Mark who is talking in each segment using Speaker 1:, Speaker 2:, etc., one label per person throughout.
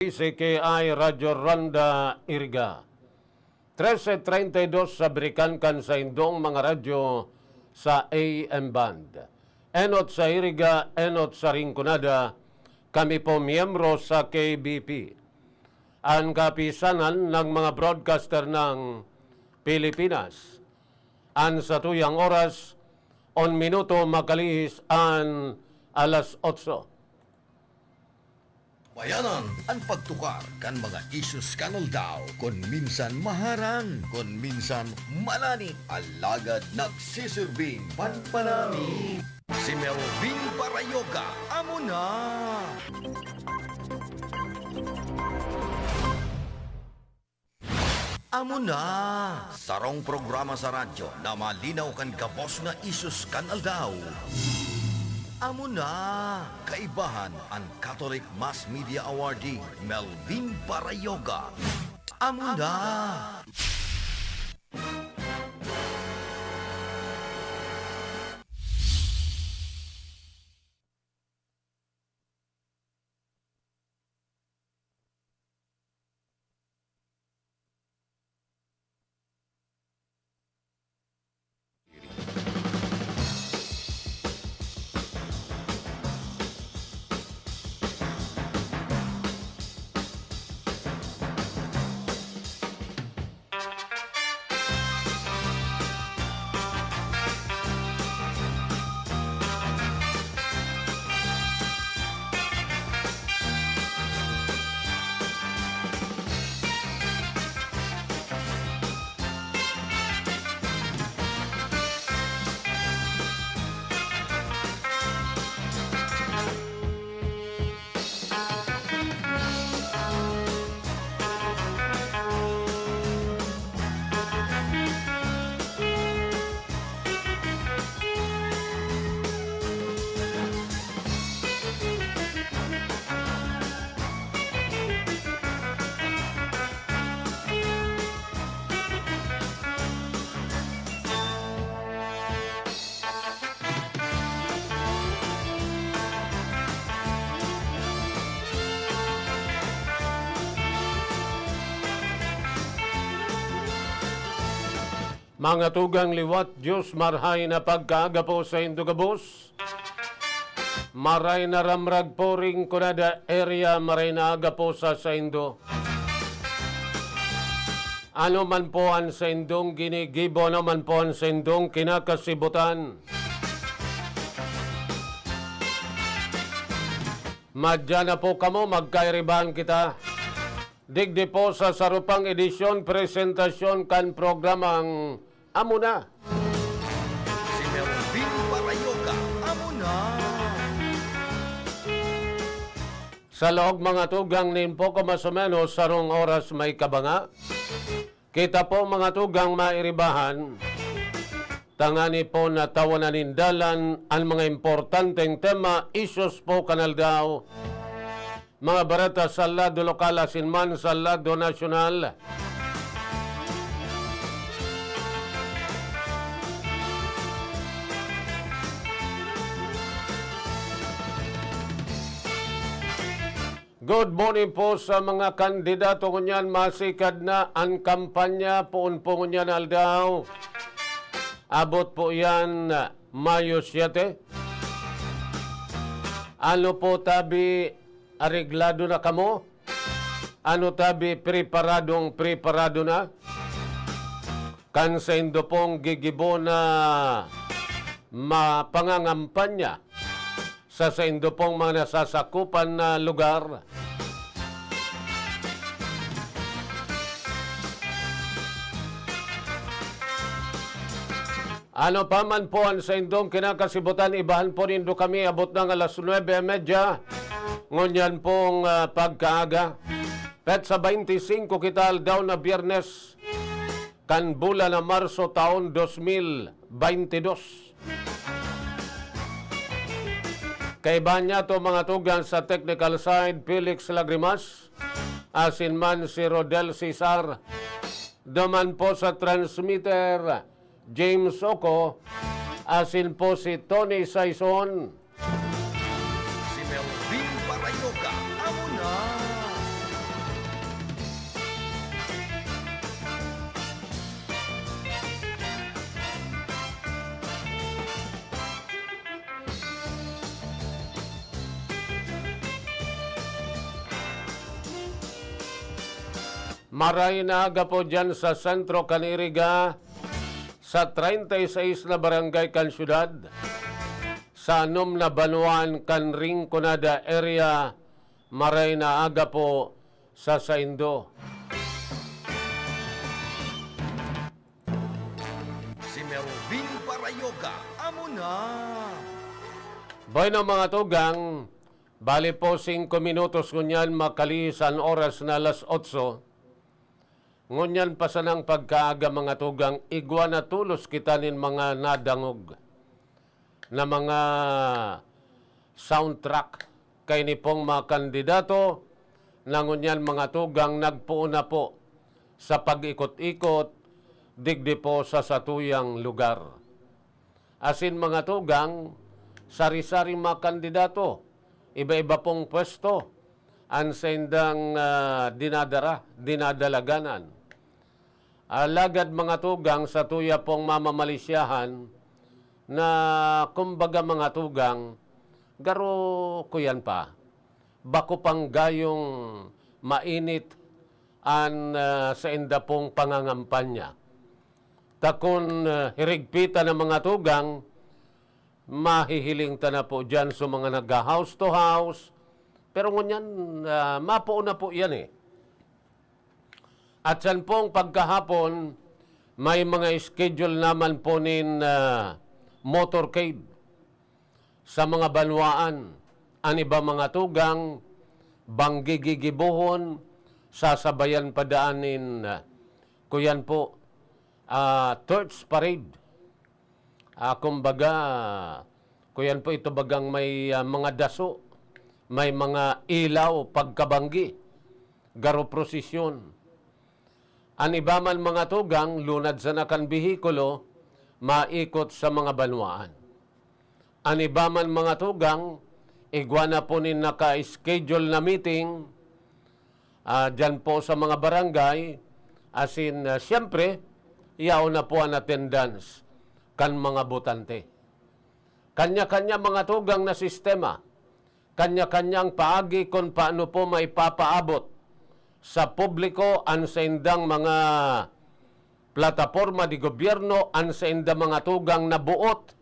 Speaker 1: CKI Radyo Ronda Iriga. 13:32 sa berikan kan sa indong mga radyo sa AM band. Enot sa Iriga, enot sa Rinconada, kami po miyembro sa KBP. Ang kapisanan ng mga broadcaster ng Pilipinas. An sa tuyang oras, 1 minuto makalihis an alas 8.
Speaker 2: Bayanan ang pagtukar kan mga issues kanal daw kon minsan maharang, kon minsan manani, alagad nagsisirbing panpanami. Si Melvin Parayoga, amo na! Amo na! Sarong programa sa radyo na malinaw kan gabos na issues kanal daw. Amo na! Kaibahan ang Catholic Mass Media Awardee Melvin Parayoga. Amo na!
Speaker 1: Mga tugang liwat, Diyos marhay na pagkaaga po sa Indugabos. Maray na ramrag po ring kunada area, maray na aga po sa Indo. Ano man po ang sa Indong ginigibo naman po ang sa Indong kinakasibutan. Madya na po kamo, magkairibahan kita. Digdi po sa sarupang edisyon, presentasyon kan programang Amo na.
Speaker 2: Si Melvin Parayoga, amo na.
Speaker 1: Sa loob mga tugang nimpo ko mas o menos sarong oras may kabanga. Kita po mga tugang mairibahan. Tangani po na tawanan nindalan ang mga importanteng tema, issues po kanal daw. Mga barata sa lado lokal asinman sa lado nasyonal. Good morning po sa mga kandidato kunyan. Masikad na ang kampanya poon po kunyan aldaw. Abot po yan Mayo 7. Ano po tabi areglado na kamo? Ano tabi preparado na? Kan sa Indo pong gigibo na mapangangampanya sa Indo pong mga nasasakupan na lugar. Ano pa man po ang sa Indong kinakasibutan, ibahan po nindo kami abot ng alas 9:30. Ngunyan pong pagkaaga. Pet sa 25 kital daw na Biyernes kan bulan na Marso taon 2022. Kaiba niya to mga tugang sa technical side, Felix Lagrimas, asinman si Rodel Cesar, daman po sa transmitter, James Oko, asin po si Tony Saison.
Speaker 2: Si Melvin Parayoga, amo na.
Speaker 1: Maray na aga po dyan sa Sentro Caniriga, sa 36 na barangay kan syudad, sa Anom na Banuan kan Rinconada area, maray na aga po sa Saindo.
Speaker 2: Si Melvin Parayoga, amo na.
Speaker 1: Bueno mga tugang, bali po 5 minutos ngunyan makalisan oras na alas 8. Ngunyan pa sa nang pagkaaga mga tugang, igwa na tulos kita nin mga nadangog na mga soundtrack kay ni pong mga kandidato na ngunyan mga tugang nagpuuna po sa pag-ikot-ikot digdi po sa satuyang lugar. Asin mga tugang, sari-sari mga kandidato, iba-iba pong pwesto ang sendang dinadalaganan. Alagad mga tugang sa tuya pong mamamalisyahan na kumbaga mga tugang, garo ko yan pa. Bako pang gayong mainit an sa inda pong pangangampanya. Takon hirigpita ng mga tugang, mahihiling ta na po dyan sa mga nag-house to house. Pero ngunyan, mapo na po yan eh. At san pong pagkahapon, may mga schedule naman po nin motorcade sa mga banwaan. Ang iba mga tugang, banggigigibuhon, sasabayan padaanin, kuyan po, torch parade. Kumbaga, kuyan po ito bagang may mga daso, may mga ilaw, pagkabanggi, garo prosesyon. Ang iba man mga tugang, lunad sa nakan bihikulo, maikot sa mga banwaan. Ang iba man mga tugang, igwa na po nin naka-schedule na meeting, dyan po sa mga barangay, asin siyempre, iyaw na po ang attendance kan mga botante. Kanya-kanya mga tugang na sistema, kanya-kanyang paagi kung paano po maipapaabot sa publiko ang sa indang mga plataforma di gobyerno, ang sa indang mga tugang na buot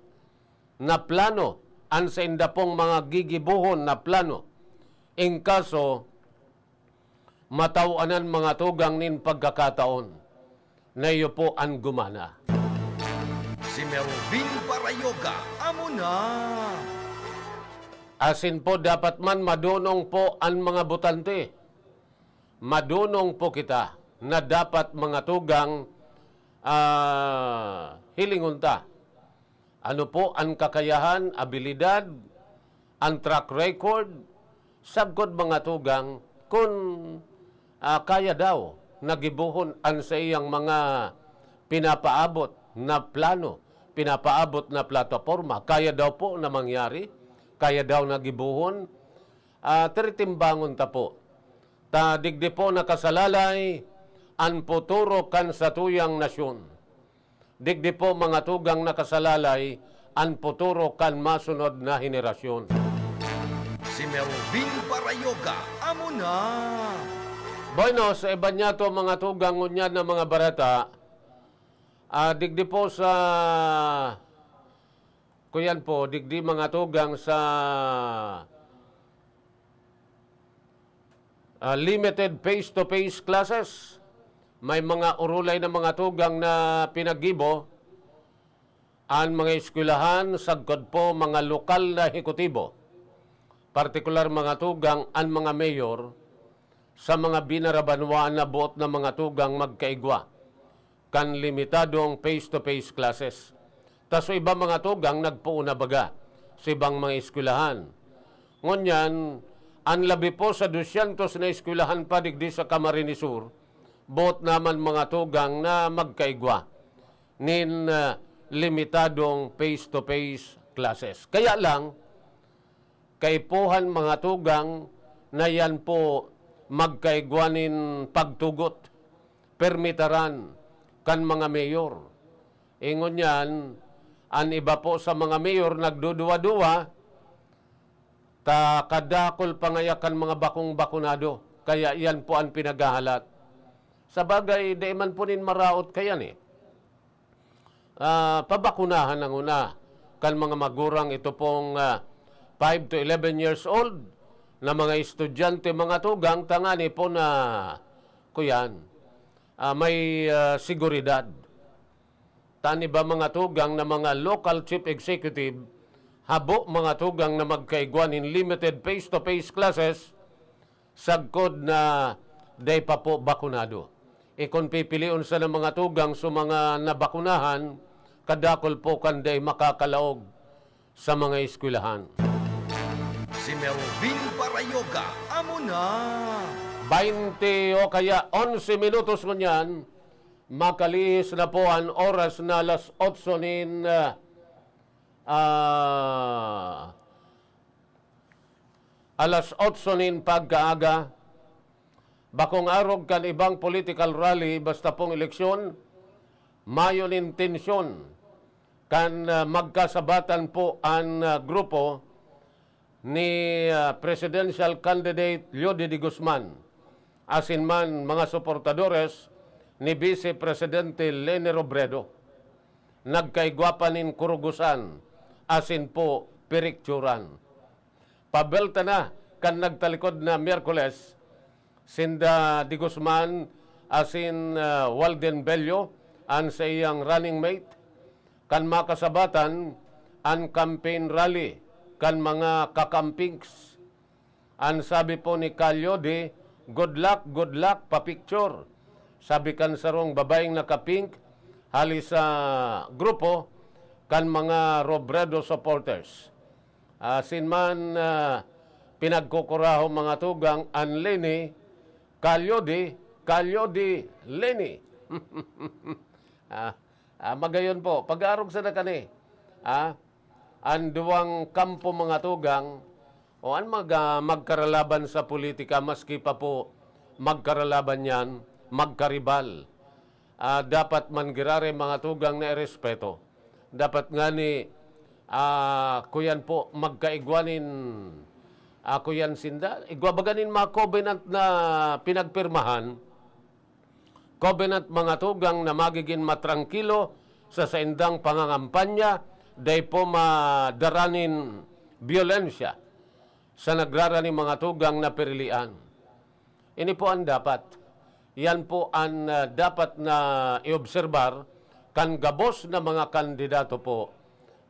Speaker 1: na plano, ang sa inda pong mga gigibuhon na plano. In kaso, matawanan mga tugang nin pagkakataon na iyo po ang gumana.
Speaker 2: Si Melvin Parayoga, amo na.
Speaker 1: Asin po dapat man madunong po ang mga botante. Madunong po kita na dapat mga tugang hilingunta. Ano po ang kakayahan, abilidad, ang track record, sagkod mga tugang kung kaya daw nagibuhon ang sa iyang mga pinapaabot na plano, pinapaabot na plataforma. Kaya daw po na mangyari, kaya daw nagibuhon, tiritimbangon ta po. Ta digdi po nakasalalay ang futuro kan sa tuyang nasyon. Digdi po mga tugang nakasalalay ang futuro kan masunod na henerasyon.
Speaker 2: Si Melvin Parayoga, amo na.
Speaker 1: Bueno, sa iba niya to mga tugang ngunyan na mga barata, digdi po sa kuyan po, digdi mga tugang sa limited face-to-face classes. May mga urulay na mga tugang na pinagibo ang mga eskwelahan, sagkod po mga lokal na hekutibo. Partikular mga tugang ang mga mayor sa mga binarabanwaan na buot na mga tugang magkaigwa kan limitadong face-to-face classes. Taso iba mga tugang nagpuuna baga sa ibang mga eskwelahan. Ngunyan, ang labi po sa 200 na eskwelahan pa digdi sa Camarines Sur, buot naman mga tugang na magkaigwa nin limitadong face-to-face classes. Kaya lang, kaipuhan mga tugang na yan po magkaigwa nin pagtugot, permitaran kan mga mayor. Ingon yan, ang iba po sa mga mayor nagduduwa-duwa, ta kadakol pangayakan mga bakong bakunado. Kaya yan po ang pinaghahalat Sa bagay, di man po nin maraot kayan eh. Pabakunahan ng una kan mga magurang ito pong 5 to 11 years old na mga estudyante, mga tugang, tangani po na kuyan, may seguridad. Tani ba mga tugang na mga local chief executive, habo mga tugang na magkaigwan in limited face-to-face classes, sagkod na day pa po bakunado. Kung pipiliun sa ng mga tugang sa mga nabakunahan, kadakol po kanday makakalaog sa mga eskwelahan.
Speaker 2: Si Melvin Parayoga, amo na.
Speaker 1: 20 o kaya 11 minutos ngunyan, makalihis na po ang oras na alas 8 nin alas 8 nin pagkaaga. Bakong arog kan ibang political rally basta pong eleksyon, mayon intensyon kan magkasabatan po ang grupo ni presidential candidate Leody de Guzman, asin man mga suportadores ni Vice Presidente Leni Robredo. Nagkaigwapanin kurugusan, asin po pirikturan. Pabelta na kan nagtalikod na Miyerkules, sinda de Guzman asin Walden Bello an sa iyang running mate, kan makasabatan an campaign rally kan mga kakampings. An sabi po ni Calyode, good luck, pa-picture. Sabi kan sarong babaeng nakapink, hali sa grupo, kan mga Robredo supporters. Asin man pinagkukuraho mga tugang, an Leni, Calyode, Leni. Magayon po, pag-aarog sa na kani. Ang duwang kampo mga tugang, o ang magkaralaban sa politika, maski pa po magkaralaban yan, magkaribal. Dapat mangirare mga tugang na respeto. Dapat nga ni, kuyan po, magkaigwanin, kuyan sinda, igwabaganin mga covenant na pinagpirmahan, covenant mga tugang na magiging matrangkilo sa saindang pangangampanya, day po madaranin biyolensya sa nagrarani mga tugang na perilian. Ini po ang dapat. Yan po ang dapat na iobserbar kan gabos na mga kandidato po.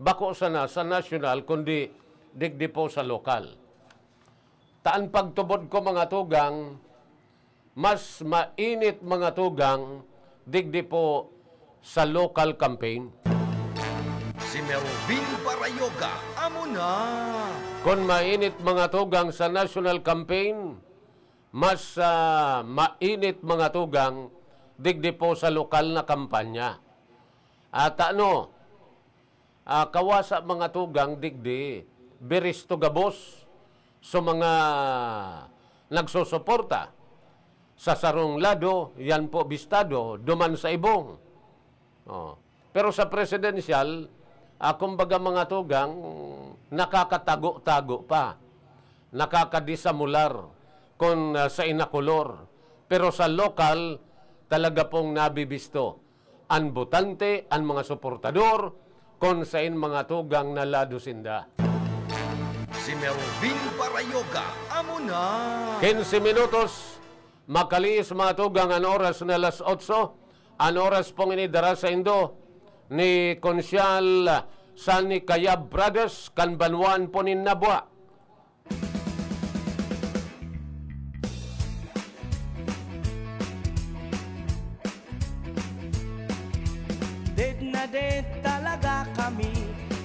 Speaker 1: Bako sana sa national, kundi digdi po sa lokal. Taan pagtubod ko mga tugang, mas mainit mga tugang, digdi po sa local campaign.
Speaker 2: Si Melvin Parayoga, amo na.
Speaker 1: Kung mainit mga tugang sa national campaign, mas mainit mga tugang digdi po sa lokal na kampanya. At kawasa mga tugang digdi, biristo gabos sa mga nagsusuporta. Sa sarong lado, yan po bistado, duman sa ibong. Pero sa presidential, kumbaga mga tugang, nakakatago-tago pa. Nakakadisamular kung sa inakulor. Pero sa lokal, talaga pong nabibisto. Ang botante, ang mga suportador, kung sain mga tugang na lado sinda.
Speaker 2: Si Melvin Parayoga, amo na.
Speaker 1: 15 minutos, makalis mga tugang ang oras na alas 8. Ang oras pong inidara sa Indo ni Konsyal Sani Kayab Brothers, Kanbanwan po ni Nabwa.
Speaker 3: Dead na dead talaga kami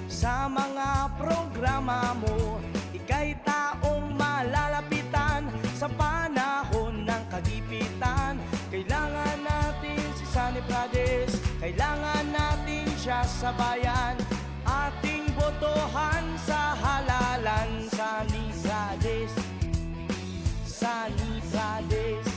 Speaker 3: sa mga programa mo. Ika'y taong malalapitan sa panahon ng kagipitan. Kailangan natin si Sani Prades, kailangan natin siya sa bayan. Ating botohan sa halalan, Sani Prades, Sani Prades.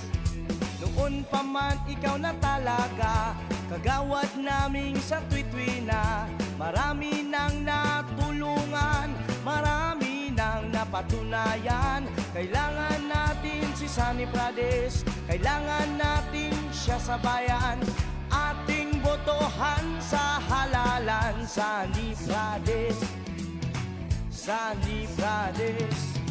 Speaker 3: Noon pa man ikaw na talaga, kagawad naming sa tuwi-tuwi na. Marami nang natulungan, marami nang napatunayan. Kailangan natin si Sani Prades, kailangan natin siya sa bayan, ating botohan sa halalan sa Librades, sa Librades.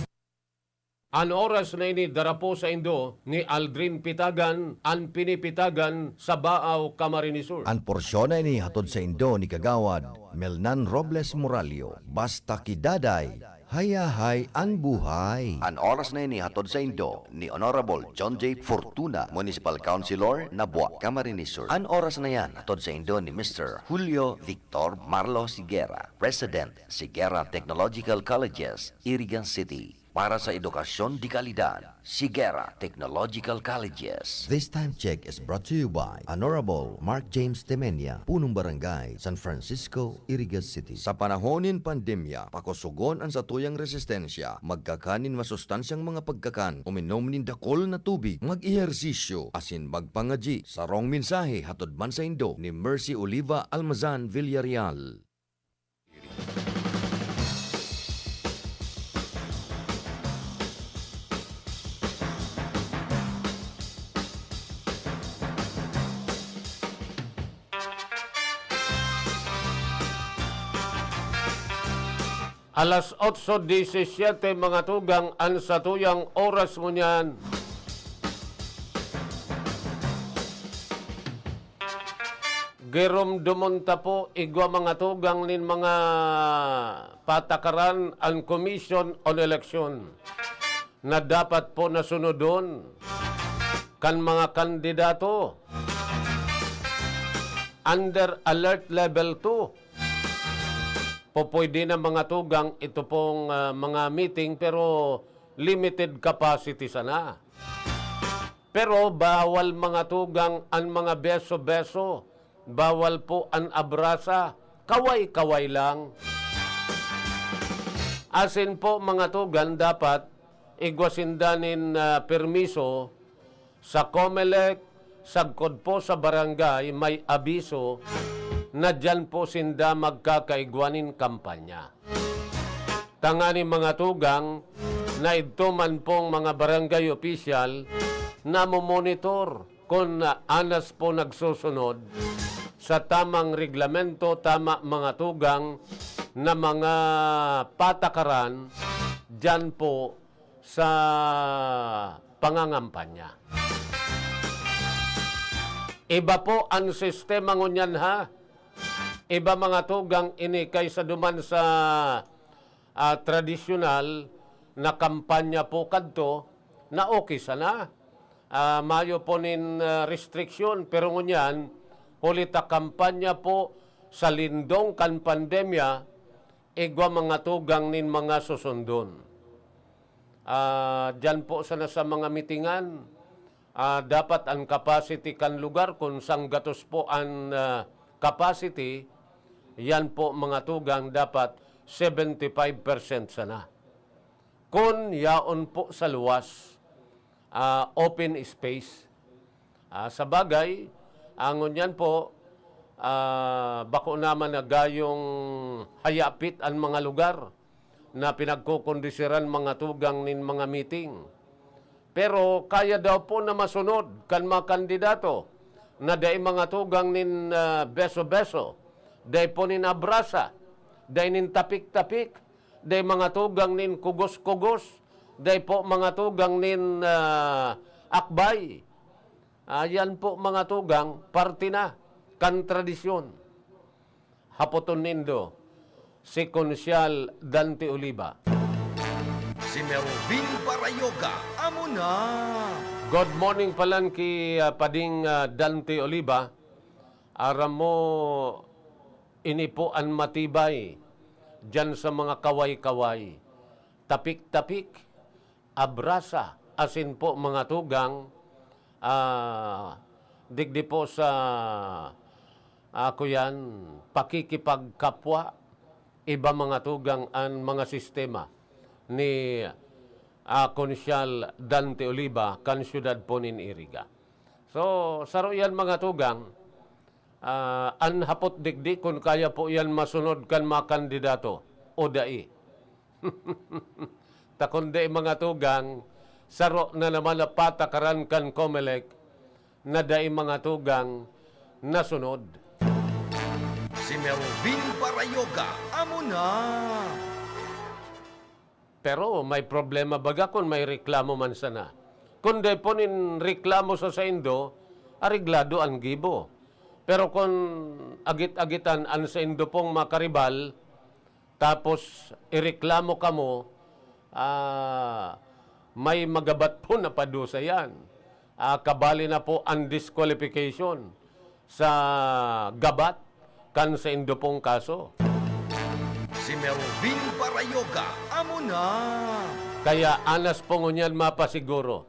Speaker 1: An oras na ini darapo sa Indo ni Aldrin Pitagan an pinipitagan sa Baaw, Camarines Sur.
Speaker 2: Ang porsyon na ini hatod sa Indo ni Kagawad Melnan Robles Moralio. Basta kidaday, hayahay ang buhay.
Speaker 4: Ang oras na ini hatod sa Indo ni Honorable John J. Fortuna, Municipal Councilor, Nabua, Camarines Sur. Ang oras na yan hatod sa Indo ni Mr. Julio Victor Marlo Sigera, President, Sigera Technological Colleges, Irigan City. Para sa edukasyon di kalidad, Sigera Technological Colleges.
Speaker 2: This time check is brought to you by Honorable Mark James Temenia, Punong Barangay, San Francisco, Irigas City. Sa panahonin pandemya, pakusugon ang satuyang resistensya, magkakanin masustansyang mga pagkakan, uminom nin dakol na tubig, mag-ehersisyo, asin magpangaji. Sarong mensahe hatod man sa Indo ni Mercy Oliva Almazan Villarreal.
Speaker 1: Alas 8:17 mga tugang ang satuyang oras mo niyan. Gerom dumunta po igwa mga tugang nin mga patakaran ang Commission on Election na dapat po nasunodon kan mga kandidato under alert level 2. Pwede na mga tugang ito pong mga meeting pero limited capacity sana. Pero bawal mga tugang ang mga beso-beso. Bawal po ang abrasa. Kaway-kaway lang. Asin po mga tugang dapat igwasindanin permiso sa COMELEC, sagkod po sa barangay may abiso na dyan po sinda magkakaigwanin kampanya. Tangani mga tugang na ito man pong mga barangay official na monitor kung anas po nagsusunod sa tamang reglamento, tama mga tugang na mga patakaran dyan po sa pangangampanya. Iba po ang sistema ngunyan ha. Iba mga tugang ini kaysa duman sa tradisyonal na kampanya po kadto na okay sana. Mayo po nin restriction pero ngunyan hulita kampanya po sa lindong kan pandemya igwa mga tugang nin mga susundon. Diyan po sana sa mga mitingan dapat ang capacity kan lugar kung sang gatos po ang capacity. Yan po mga tugang dapat 75% sana. Kung yaon po sa luwas, open space. Sa bagay, angon yan po, bako naman na gayong hayapit ang mga lugar na pinagkukondisiran mga tugang nin mga meeting. Pero kaya daw po na masunod kan mga kandidato na day mga tugang nin beso-beso. Day po nin abrasa, day nin tapik-tapik, day mga tugang nin kugos-kugos, day po mga tugang nin akbay. Yan po mga tugang, parte na, kan tradisyon. Hapoton nindo, si Konsyal Dante Oliva.
Speaker 2: Si Melvin Barayoga, amo na!
Speaker 1: Good morning palan ki Pading Dante Oliva. Aram mo, ini po ang matibay dyan sa mga kaway-kaway. Tapik-tapik, abrasa, asin po mga tugang, digdi po sa ako yan, pakikipagkapwa, iba mga tugang ang mga sistema ni Konsyal Dante Oliva, kan syudad po nin Iriga. So, saro yan mga tugang, anhapot digdi kung kaya po yan masunod kan mga kandidato o dai. Takundi mga tugang, saro na naman na patakaran kan COMELEC na daing mga tugang nasunod.
Speaker 2: Si Melvin Parayoga, amo na.
Speaker 1: Pero may problema baga kung may reklamo man sana. Kung di po nin reklamo sa saindo, ariglado ang gibo. Pero kung agit-agitan ang saindo pong makaribal, tapos ireklamo ka mo, may magabat po na padusa yan. Kabali na po ang disqualification sa gabat kan saindo pong kaso.
Speaker 2: Si Melvin Parayoga, amo na.
Speaker 1: Kaya anas po ngunyan mapasiguro.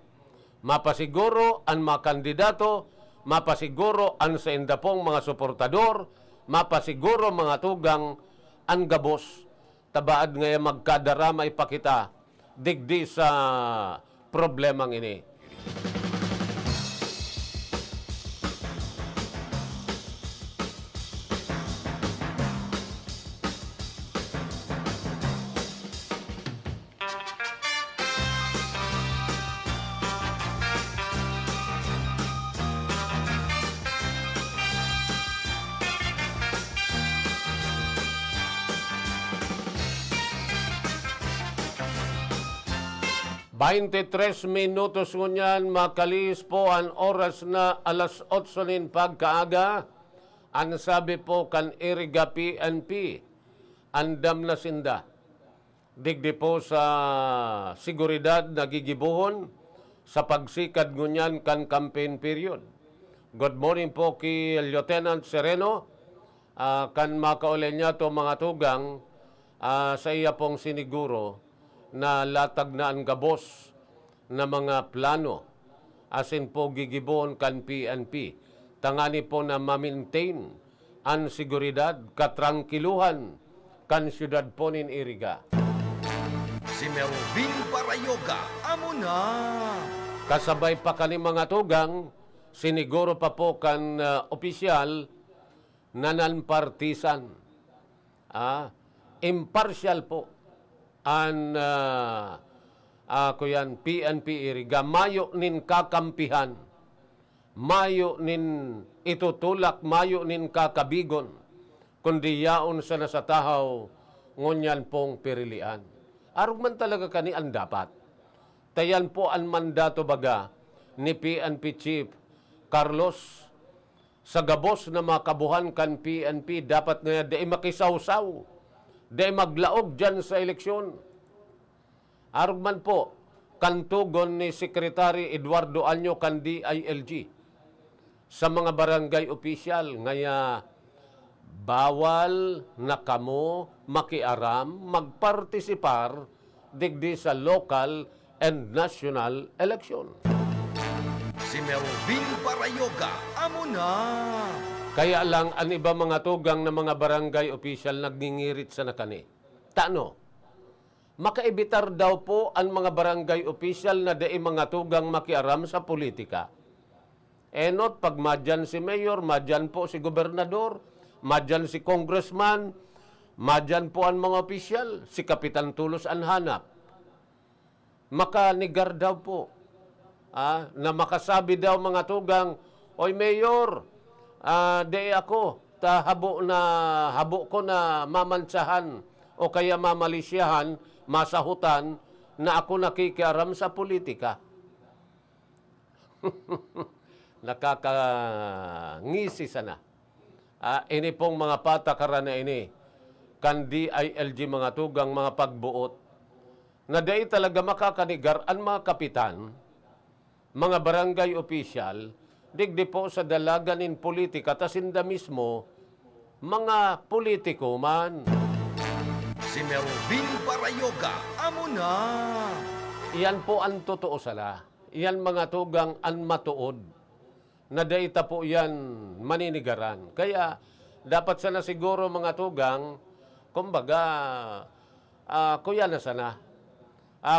Speaker 1: Mapasiguro ang mga kandidato, mapasiguro ang sa indapong mga suportador, mapasiguro mga tugang ang gabos. Tabaad ngayon magkadarama ipakita digdi sa problemang ini. Baintitres minutos ngunyan, makalis po ang oras na alas 8 nin pagkaaga. Ang sabi po kan Iriga PNP, andam na sinda. Digdi po sa seguridad nagigibuhon sa pagsikad ngunyan kan campaign period. Good morning po kay Lieutenant Sereno, kan makaulen niya to mga tugang sa iya pong siniguro na latag na ang gabos na mga plano asin po gigibon kan PNP. Tangani po na ma-maintain ang seguridad, katrankiluhan kan syudad po nin Iriga.
Speaker 2: Si Melvin Parayoga, amo na.
Speaker 1: Kasabay pa kani mga tugang, siniguro pa po kan opisyal na non-partisan. Impartial po ang kuyan PNP Iriga. Mayo nin kakampihan, mayo nin itutulak, mayo nin kakabigon, kundi yaon sa nasatahaw ngunyan pong pirilian. Arog man talaga kani ang dapat. Tayan po ang mandato baga ni PNP Chief Carlos sa gabos na makabuhan kan PNP, dapat nga di makisawsaw, di maglaog dyan sa eleksyon. Arog man po, kantugon ni Secretary Eduardo Anyo kan DILG sa mga barangay official, ngaya bawal na kamo makiaram, magpartisipar digdi sa local and national election.
Speaker 2: Si Melvin Parayoga, amo na.
Speaker 1: Kaya lang ang iba mga tugang na mga barangay official nagningirit sa nakani. Tano? Makaibitar daw po ang mga barangay official na dai mga tugang makiaram sa politika. Not pag madyan si mayor, madyan po si gobernador, madyan si congressman, madyan po ang mga opisyal, si Kapitan Tulos ang hanap. Makanigar daw po. Na makasabi daw mga tugang, oy mayor, di ako, habo ko na mamantsahan o kaya mamalisyahan, masahutan na ako nakikiaram sa politika. Nakakangisi sana. Ini pong mga patakaran na ini, kan DILG mga tugang, mga pagbuot, na di talaga makakanigar ang mga kapitan, mga barangay official, digdi po sa dalaganin politika, tasinda mismo, mga politiko man.
Speaker 2: Si Melvin Parayoga, amo na.
Speaker 1: Iyan po ang totoo sala. Iyan mga tugang ang matuod. Na daita po yan maninigaran. Kaya dapat sana siguro mga tugang, kumbaga, kuya na sana.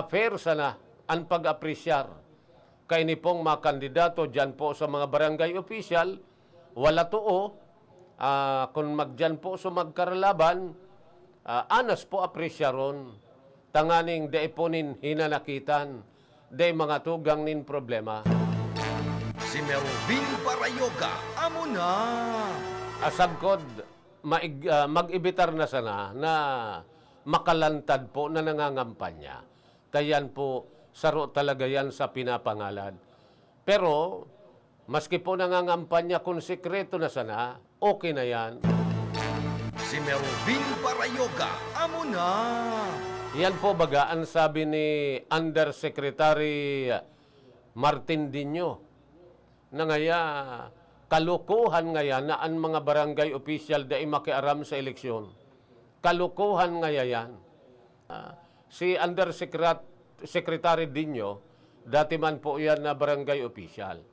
Speaker 1: Fair sana ang pag-apresyar. Kaya ni pong mga kandidato dyan po sa mga barangay official, wala too, kung magdyan po sa magkaralaban, anas po apresyaron, tanganing day po nin hinanakitan, day mga tugang nin problema.
Speaker 2: Si Si Melvin Parayoga, amo na.
Speaker 1: Asagkod, mag-ibitar na sana na makalantad po na nangangampanya. Tayan po, saro talaga yan sa pinapangalan. Pero, maski po nangangampanya kung sikreto na sana, okay na yan.
Speaker 2: Si Melvin Parayoga, amo na.
Speaker 1: Yan po baga ang sabi ni Undersecretary Martin Diño na ngaya kalukuhan ngaya na ang mga barangay official da makiaram sa eleksyon. Kalukuhan ngaya yan. Si Undersecretary Diño, dati man po yan na barangay official.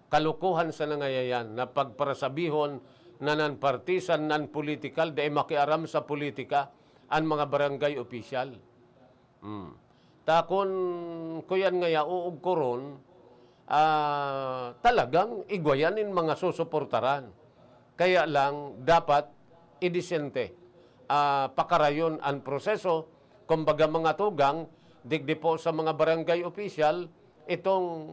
Speaker 1: Kalukuhan sa ngaya yan na pagparasabihon na non-partisan, non-political, da makiaram sa politika ang mga barangay official. Takon ko yan ngaya uog ko ron, talagang igwayanin mga susuportaran. Kaya lang dapat idisente. Pakarayon ang proseso, kumbaga mga tugang, digdi po sa mga barangay official, itong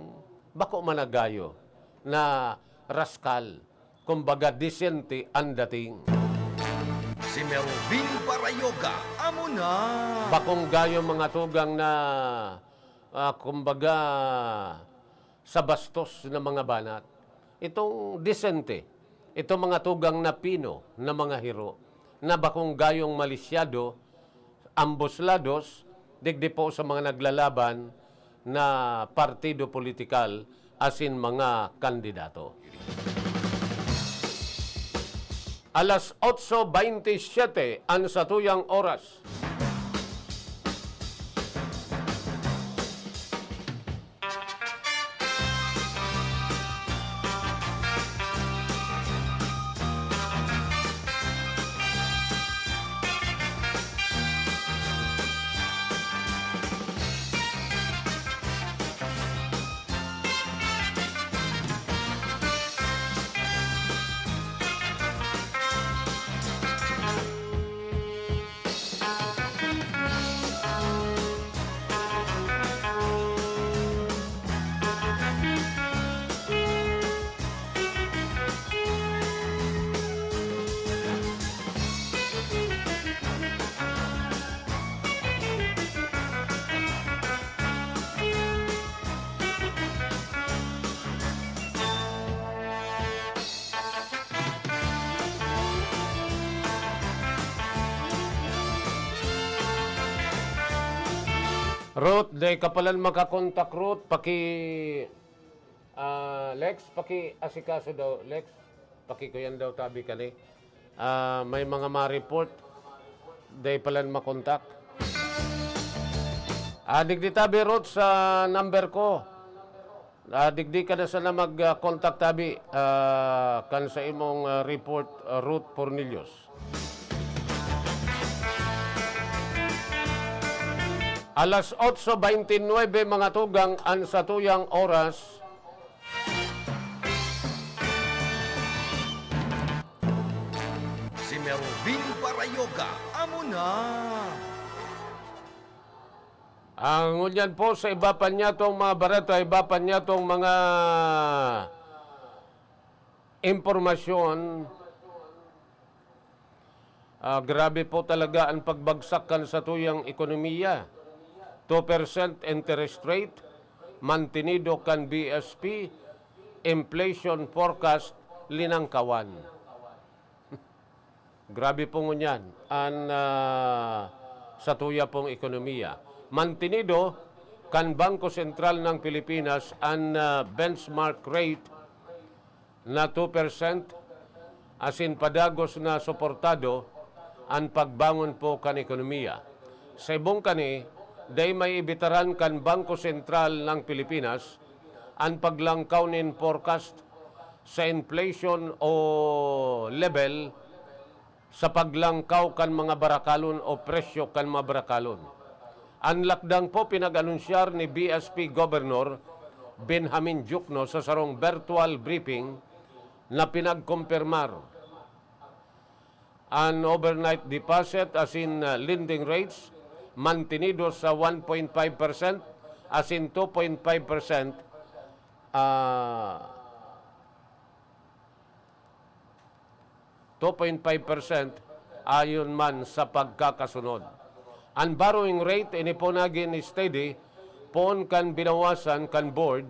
Speaker 1: bako managayo na raskal, kumbaga disente ang dating.
Speaker 2: Si Melvin Parayoga, amo na.
Speaker 1: Bakong gayo mga tugang na kumbaga sa bastos na mga banat. Itong disente, itong mga tugang na pino na mga hero, na bakong gayong malisyado, ambos lados, digdi po sa mga naglalaban na partido politikal asin mga kandidato. Alas 8:27 ang satuyang oras. Ruth, day kapalan makakontak Ruth, Lex, asikaso daw, Lex, kuyan daw tabi kani. May mga ma-report, day palan makontak. Digdi tabi Ruth sa number ko. Digdi ka na sana mag-contact tabi kan sa imong report Ruth Pornilius. Alas 8:29 mga tugang ang satuyang oras.
Speaker 2: Si Melvin Parayoga, amo na.
Speaker 1: Ang ngunyan po sa iba pa niya tong mga barato, iba pa niya tong mga impormasyon. Grabe po talaga ang pagbagsakan sa tuyang ekonomiya. 2% interest rate, mantenido kan BSP, inflation forecast, linangkawan. Grabe po ngunyan ang sa tuya pong ekonomiya. Mantenido kan Bangko Sentral ng Pilipinas ang benchmark rate na 2%, asin padagos na suportado ang pagbangon po kan ekonomiya. Sa ibong kani, day may ibitaran kan Bangko Sentral ng Pilipinas ang paglangkaw nin forecast sa inflation o level sa paglangkaw kan mga barakalon o presyo kan mga barakalon. Ang lakdang po pinag-anunsyar ni BSP Governor Benjamin Diokno sa sarong virtual briefing na pinagkumpirmar ang overnight deposit as in lending rates mantenido sa 1.5%, as in 2.5% 2.5% ayon man sa pagkakasunod. Ang borrowing rate ini po naging steady pon kan binawasan kan board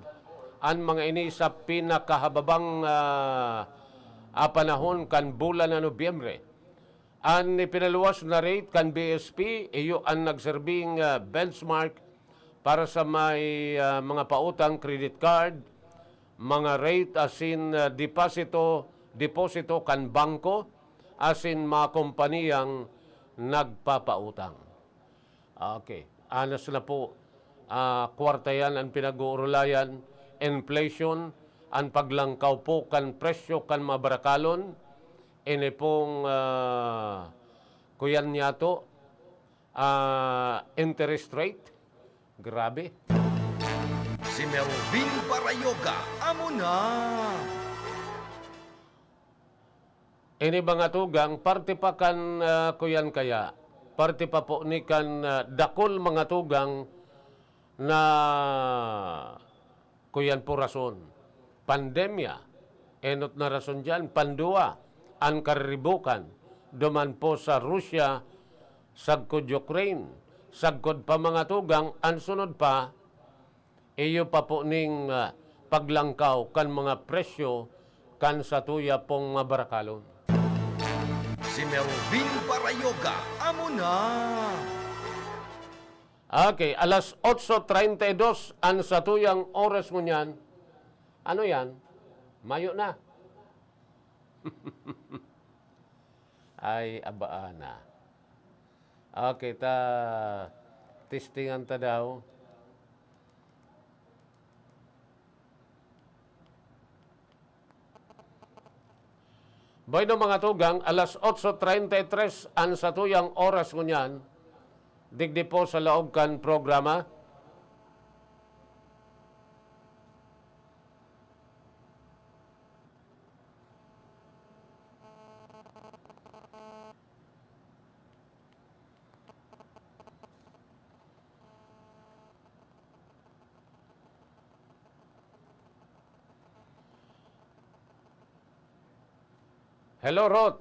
Speaker 1: ang mga ini sa pinakahababang panahon kan bulan na Nobyembre. Ang ipinaluwas na rate kan BSP iyo ang nagserbing benchmark para sa may mga pautang credit card, mga rate asin deposito kan bangko asin mga kompaniyang nagpapautang. Okay. Anas na po, kwarta yan ang pinag-uurulayan, inflation, ang paglangkaw po kan presyo kan mabarakalon, ini pong kuyan niya to, interest rate, grabe.
Speaker 2: Si Melvin Parayoga, amo na!
Speaker 1: Ini mga tugang, parte pa kan kuyan kaya, parte pa po ni kan dakol mga tugang na kuyan po rason. Pandemya, enot na rason dyan. Pandua, ang karibukan, duman po sa Russia, sagkod Ukraine, sagkod pa mga tugang, ang sunod pa, iyo pa po ning paglangkaw kan mga presyo kan sa tuya pong mabarakalon.
Speaker 2: Si Melvin Parayoga, amo na!
Speaker 1: Okay, alas 8:32 ang satuyang oras mo niyan. Ano yan? Mayo na. Ay, abaan na. Okay, testingan ta daw. Bueno mga tugang, alas 8:33 ang satuyang oras mo niyan. Digdi po sa loob kan programa. Hello, Rod.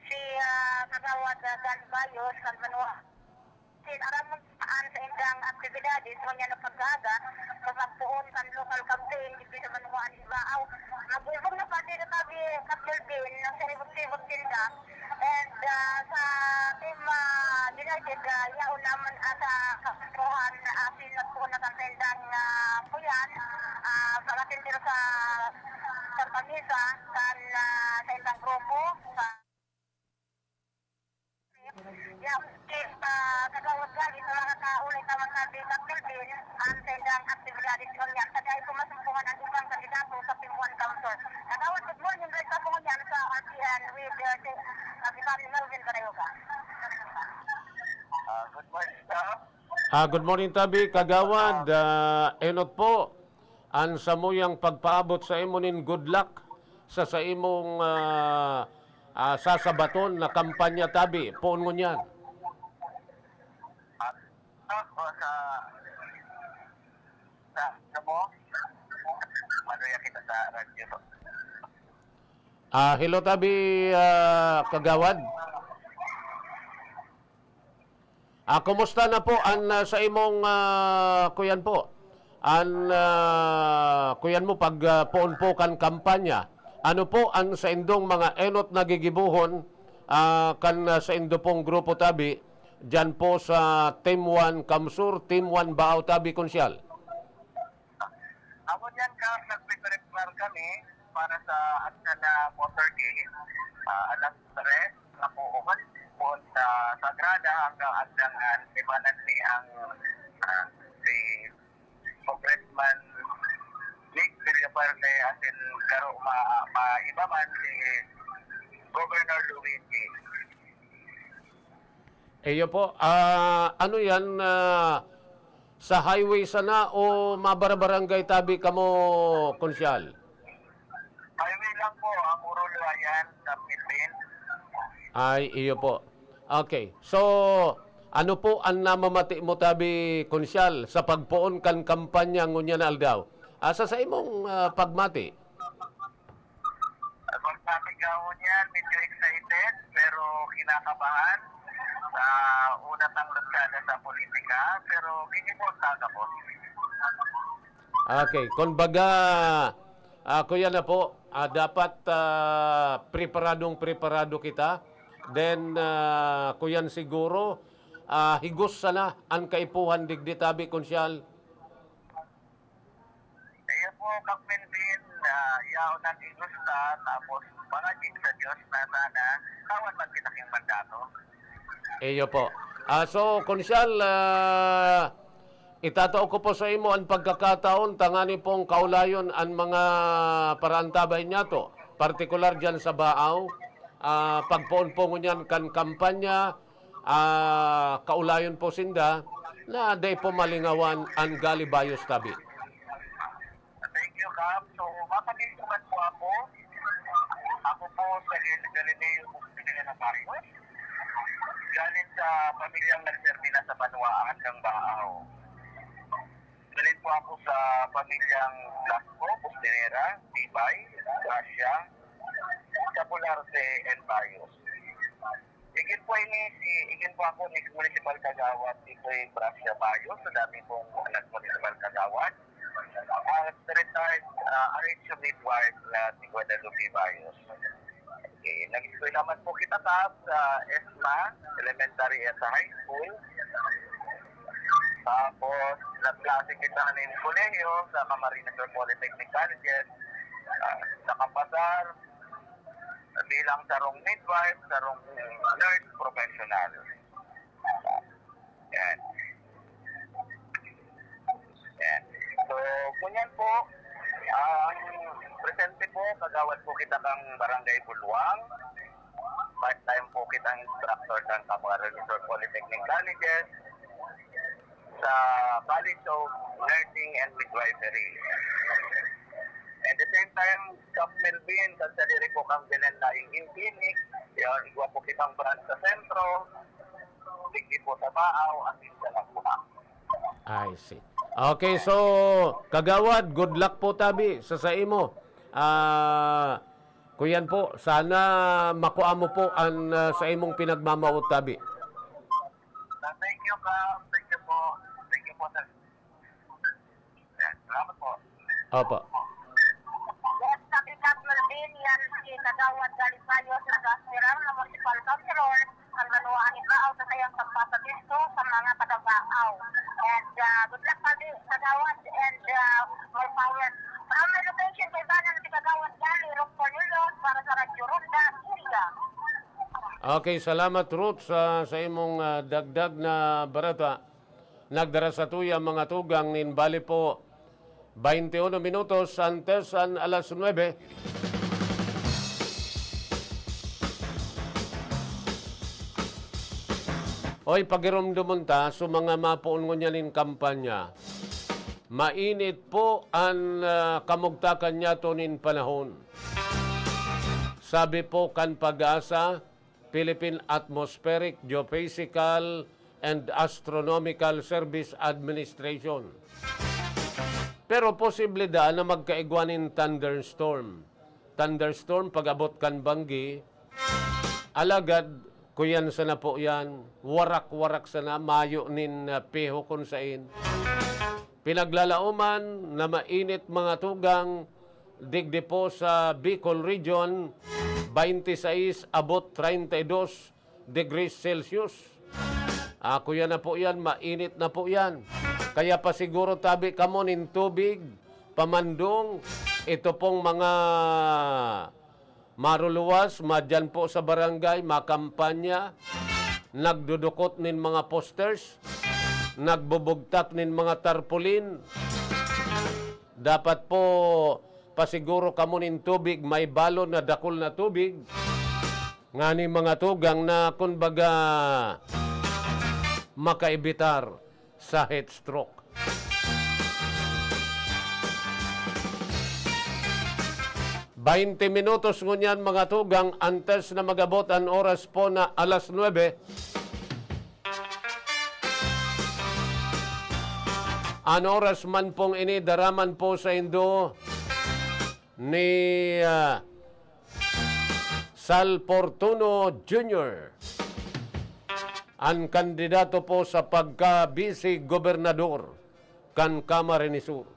Speaker 5: Si Kagawad Dan Bayos, Kalmanwa. Sin aramon saan sa indang aktibidades mo niya na pagkaga, pagpuon kan local campaign, hindi sa manuwaan ibaaw. Nagulbong na pati na tabi Kapil Bin, ng sinibot-sibot tinda. And sa Team United, yaon naman sa kapuhan na asin at po na kantendang puyan, pagkatindiro sa pamisa, sa indang grupo, sa Kagawad gali sa mga kaulit naman sabi Kapil Bin, ang tendang aktibidades ko niya. Kaya pumasumpungan ang ibang kandidato sa Pimuan Council. Kagawad, good morning, Ray Kapong niyan sa RTN with Kapitani Melvin Parayoga.
Speaker 6: Good morning, staff.
Speaker 1: Good morning, Tabi. Kagawad, enot po, ang samuyang pagpaabot sa imonin good luck sa imong sasabaton na kampanya, Tabi. Poon mo niyan.
Speaker 6: Ako sa mo, manuya kita sa radyo.
Speaker 1: Hello, Tabi, Kagawad. Kumusta na po ang sa imong kuyan po? Ang kuyan mo pag poon po kan kampanya. Ano po ang sa indong mga enot na gigibuhon kan sa indo pong grupo, Tabi, dyan po sa Team 1 Kamsur, Team 1 Baaw, Tabi, Konsyal?
Speaker 6: Ako dyan nag-prepare kami para sa action na motorcade. Alas 3 na po po sa Sagrada hanggang agdangan limanan ni ang si Congressman Nick Villaparte atin karo maiba man si Governor Luigi.
Speaker 1: Iyo po, ano yan, sa highway sana o mabarabarangay, Tabi, kamo, Konsyal?
Speaker 6: Highway lang po, ang Uruluayan sa Philippines.
Speaker 1: Ay, iyo po. Okay. So, Ano po ang namamati mo tabi, Konsyal, sa pagpoon kan kampanya ngunya na aldaw? Asa sa imong pagmati?
Speaker 6: Kung sabigawan yan, medyo excited pero kinakabahan sa una tang lugsada sa politika pero gigibot taga po.
Speaker 1: Okay, kumbaga, kuya na po, dapat preparado kita. Then, kuyan siguro, higos sana ang kaipuhan digditabi, Konsyal.
Speaker 6: Kaya po, Kakmin din, yaw natin gusta, tapos pangagig sa Diyos na sana, kawan man kitaking mandato.
Speaker 1: Iyo po. So, Konsyal, itatao ko po sa imo ang pagkakataon, tangani pong kaulayon ang mga paraantabay niya to. Partikular dyan sa Baaw, pagpoon po ngunyan kan kampanya, kaulayon po sinda, na day po malingawan ang galibayos tabi.
Speaker 6: Thank you, Kap. So, mapagituman po ako. Ako po sa Galileo Bukidina na Barrios. Galing sa pamilyang nagserbi na sa Banwaan hanggang Baaw. Galing po ako sa pamilyang Blasco, Bustinera, Tibay, Gracia, Capularte, and Barrios. Igin po ako ni Municipal Kagawad, dito yung Gracia Barrios, so dati pong Municipal Kagawad. Retired RH Midwife na si Guadalupe Barrios. Okay, nag-school naman po kita sa ESMA, elementary at sa high school. Tapos, nag-klase kita ng kolehiyo sa Camarines Polytechnic Colleges, sa Kapasar, bilang sarong midwife, sarong nurse professional. Yan. Yan. So, kunyan po, ang presente po, kagawad po kita kang Barangay Bulwang. Part-time po kitang instructor ng Camarines Polytechnic Colleges sa College of Nursing and Midwifery. At the same time, Kap Melvin, kansaliri ko kang binendaing in clinic, yan, igwa po kitang branch sa sentro, digdi po sa Baaw, at isa lang po na.
Speaker 1: I see. Okay, so, kagawad, good luck po tabi sa imo. Kuyan po, sana makuha mo po ang sa imong pinagmamawot tabi.
Speaker 6: Thank you, Kap. Thank you po. Thank you po, sir. Yan, salamat po.
Speaker 1: Opo.
Speaker 5: Yes, sabi Kap Melvin, yan si Kagawad Galipayos na Gaspiral na Municipal Councilor ang Banwaan ni Baaw sa kayang pagpapatisto sa mga taga-Baaw. And good luck pati Kagawad and more power. May location kay Banan si Kagawad Gali, Rock Cornelius para sa Radyo Ronda, Iriga.
Speaker 1: Okay, salamat Ruth sa imong dagdag na barata. Nagdara sa tuya mga tugang nin bali po 21 minutos antes an alas 9. Oy, pagirumdumon ta, so mga mapoon ko niyanin kampanya. Mainit po ang kamugtakan niya to nin panahon. Sabi po kan Pag-asa, Philippine Atmospheric, Geophysical, and Astronomical Service Administration. Pero posible da na magkaigwanin thunderstorm. Thunderstorm, pag-abot kan banggi, alagad, kuyan sana po yan, warak-warak sana, mayo nin piho kung sain. Pinaglalauman na mainit mga tugang, digdi po sa Bicol Region, 26 abot 32 degrees Celsius. Kuya na po yan, mainit na po yan. Kaya pa siguro tabi kamo nin tubig, pamandong, ito pong mga maruluwas, madyan po sa barangay, makampanya, nagdudukot nin mga posters, nagbubugtak nin mga tarpaulin. Dapat po pasiguro kamo nin tubig, may balon na dakol na tubig. Nga ni mga tugang na kumbaga makaibitar sa heat stroke. Bainte minutos ngunyan mga tugang antes na magabot ang oras po na alas 9. An oras man pong ini, daraman po sa Indo ni Sal Fortuno Jr., ang kandidato po sa pagka-vice gobernador kan Camarines Sur.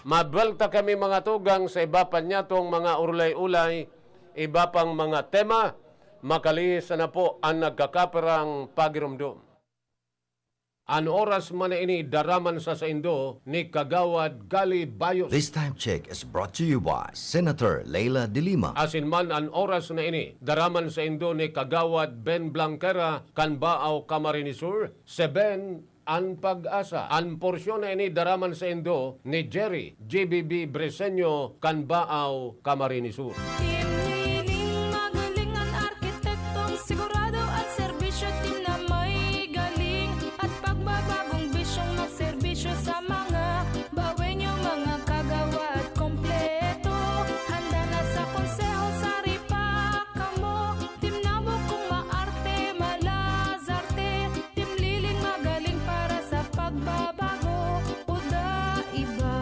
Speaker 1: Mabelta kami mga tugang sa iba pa niya tong mga ulay-ulay, iba pang mga tema, makalihis na po ang nagkakaperang pagirumdum. An oras man ini, daraman sa Indo ni Kagawad Gali Bayos.
Speaker 2: This time check is brought to you by Senator Leila de Lima.
Speaker 1: Asin man an oras na ini, daraman sa Indo ni Kagawad Ben Blanquera, Kanbaaw, Camarines Sur, 7 ang pag-asa. Ang porsyon na ini, daraman sa Indo ni Jerry GBB Breseño, Kanbaaw, Camarines Sur.
Speaker 7: Timliling magaling ang arkitektong sigurado at serbisyo, team na may galing at pagbabagong bisyong magserbisyo sa mga bawenyo, mga kagawad kompleto. Handa na sa konseho sa ripaka mo, team na mo kung maarte, malazarte. Timliling magaling para sa pagbabago o iba.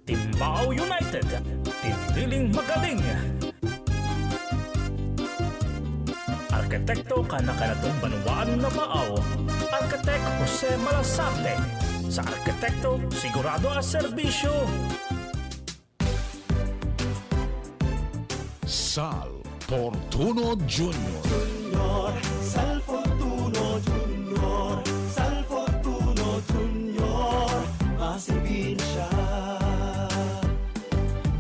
Speaker 8: Timbao United, timliling magaling. Arkitekto kana-kanatong banwaan na baaw. Arkitek Jose Malasarte. Sa arkitekto, sigurado ang serbisyo.
Speaker 9: Sal Fortuno Jr.
Speaker 3: Sal Fortuno Jr. Sal Fortuno Jr. Maserbinsya.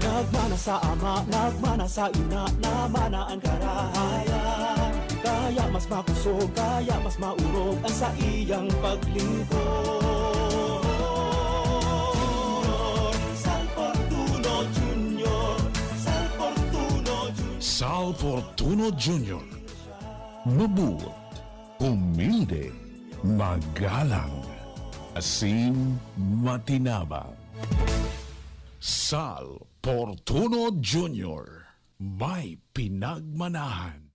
Speaker 3: Nagmana sa ama, nagmana sa ina, namana ang karahayan. Kaya mas makusog, kaya mas maurog ang sa iyang paglingkod. Sal Fortuno Jr. Sal Fortuno Jr.
Speaker 9: Sal Fortuno Jr. Mabuot, humilde, magalang, asin, matinabang. Sal Fortuno Jr. May pinagmanahan.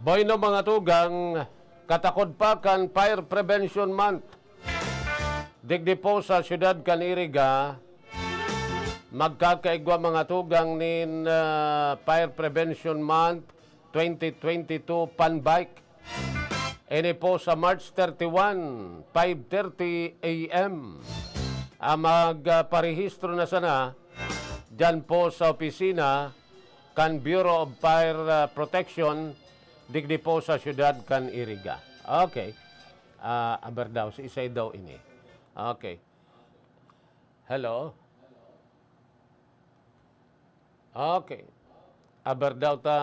Speaker 1: Boy no mga tugang, katakod pa kan Fire Prevention Month. Digdi po sa syudad kan Iriga, magkakaigwa mga tugang nin Fire Prevention Month 2022 Panbike. Ini po sa March 31, 5:30 a.m. Magparehistro na sana dyan po sa opisina kan Bureau of Fire Protection digdi po sa syudad kan Iriga. Okay. Aber daw, si isay daw ini. Okay. Hello? Okay. Aber daw ta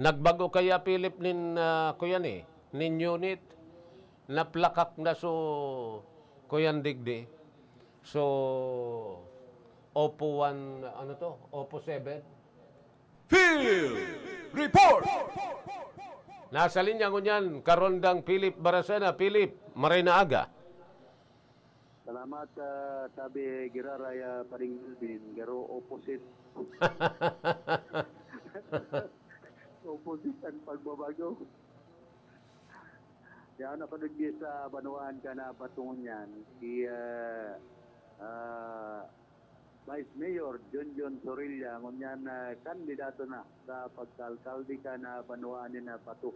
Speaker 1: nagbago kaya Philip nin kuyan nin unit naplakak na so kuyan digdi. So Oppo 1 ano to? Oppo 7.
Speaker 9: Report!
Speaker 1: Nasa linya ngunyan, Karondang Philip Barasena. Philip, maray na aga.
Speaker 10: Salamat sabi Giraraya Paring Melvin, garo opposite. Opposite ang pagbabago. Yan ako nagdi sa banuan ka na patungon yan. Vice Mayor Junjun Sorilla ngunyan kandidato na sa pagkalkaldi ka na Banuan na Bato.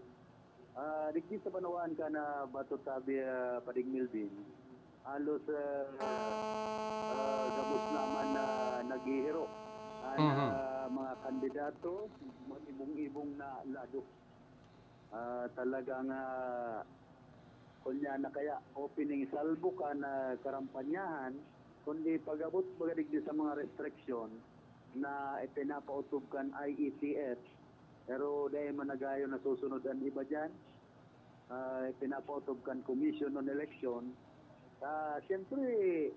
Speaker 10: Dikti sa Banuan ka na Bato tabi Pading Milbin. Halos gabos naman na naghihiro ang mga kandidato, ibong-ibong na lado. Talagang kunya na kaya opening salvo ka na karampanyahan, kundi pag-abot magadig sa mga restriction na ipinapautob kan IETF, pero dahil managayo na susunod ang iba dyan, ipinapautob kan Commission on Election. Siyempre,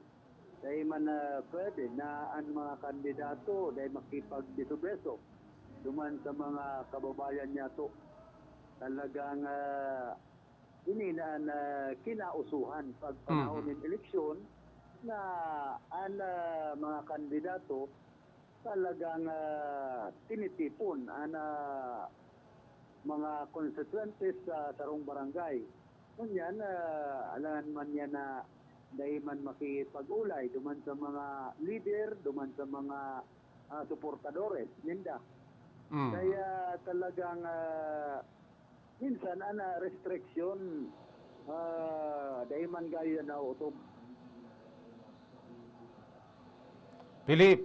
Speaker 10: dahil man pwede na ang mga kandidato dahil makipag-disubeso duman sa mga kababayan niya to. Talagang ini na kinausuhan pag panahon ng eleksyon na ang mga kandidato talagang tinitipon ang mga constituentes sa tarong barangay. Kunyan, alangan man yan na dahil man makipag-ulay duman sa mga leader, duman sa mga suportadores, ninda. Kaya talagang minsan ana restriction dahil man gaya na utob.
Speaker 1: Philip.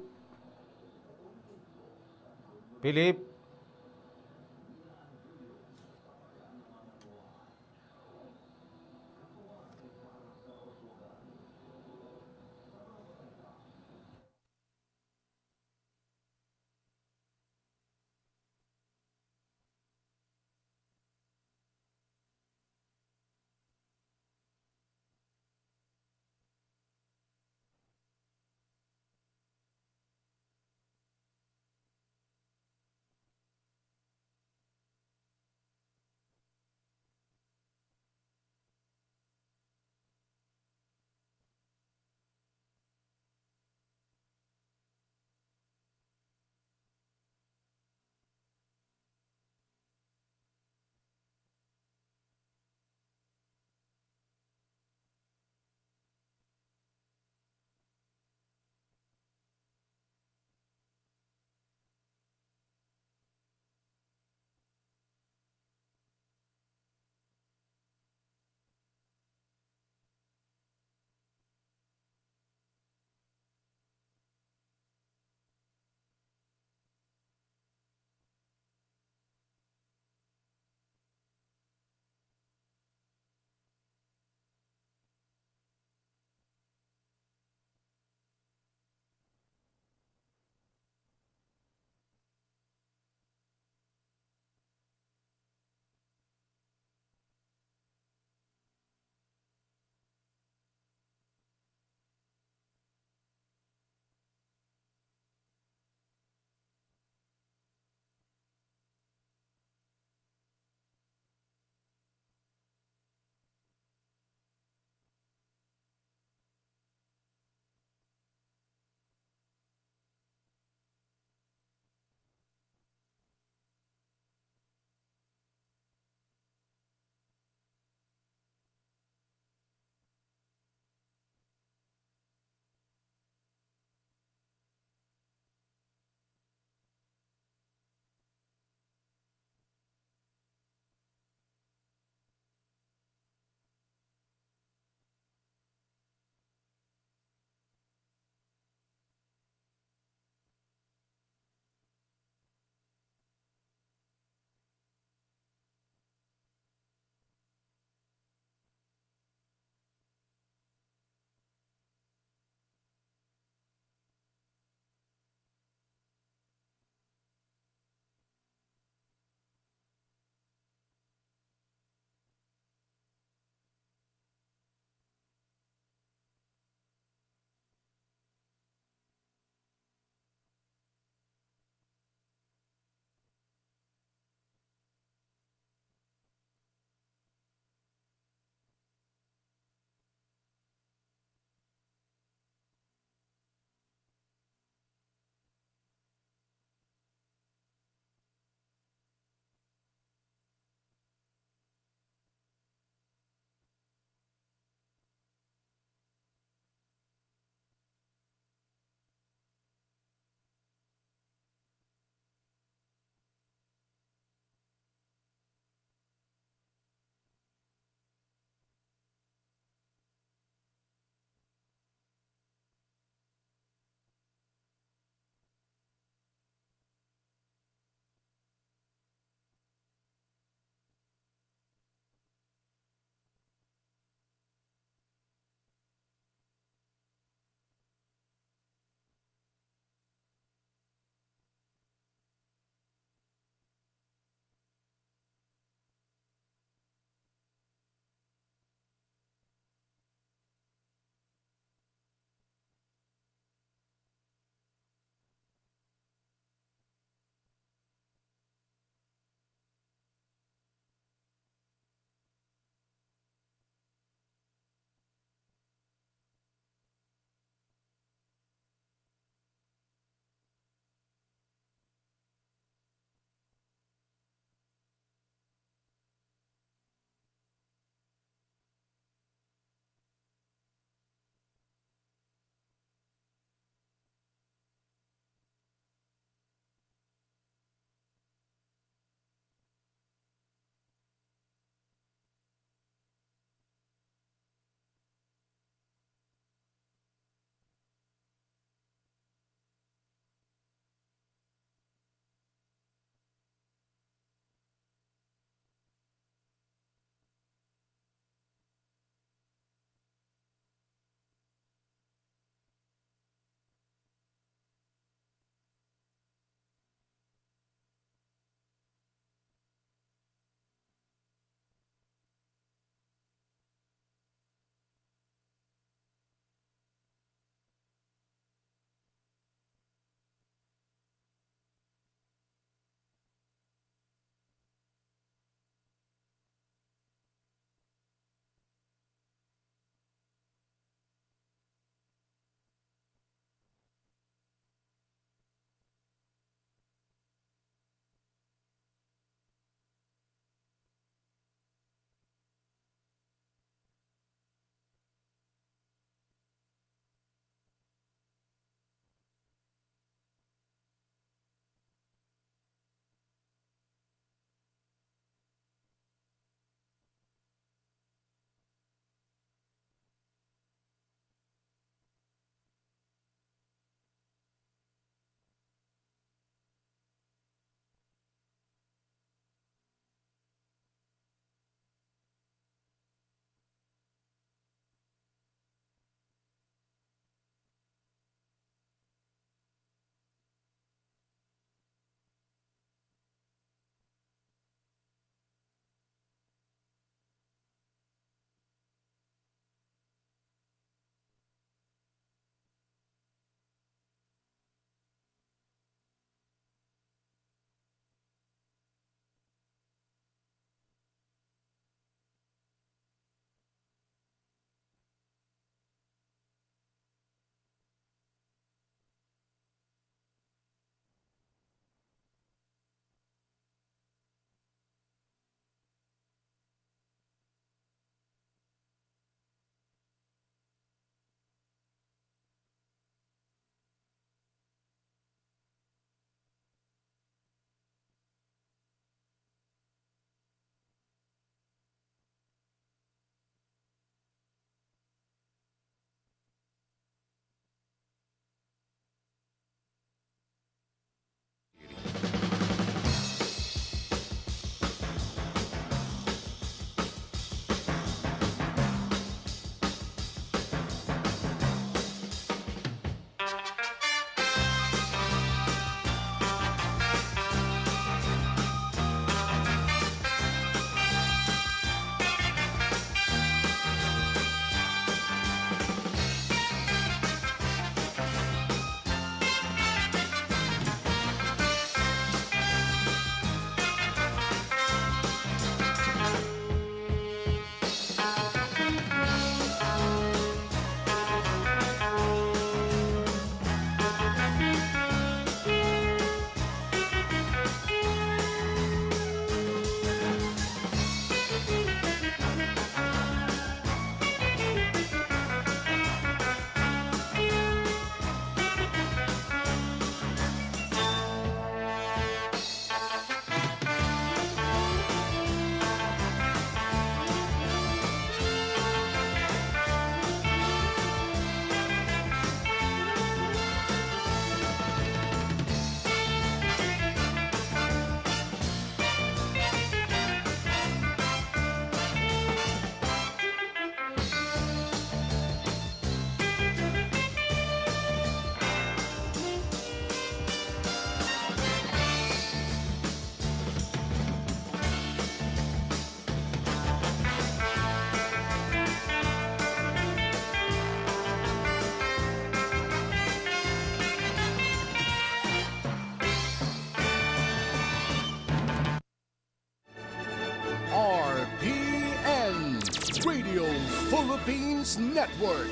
Speaker 9: Philippines Network,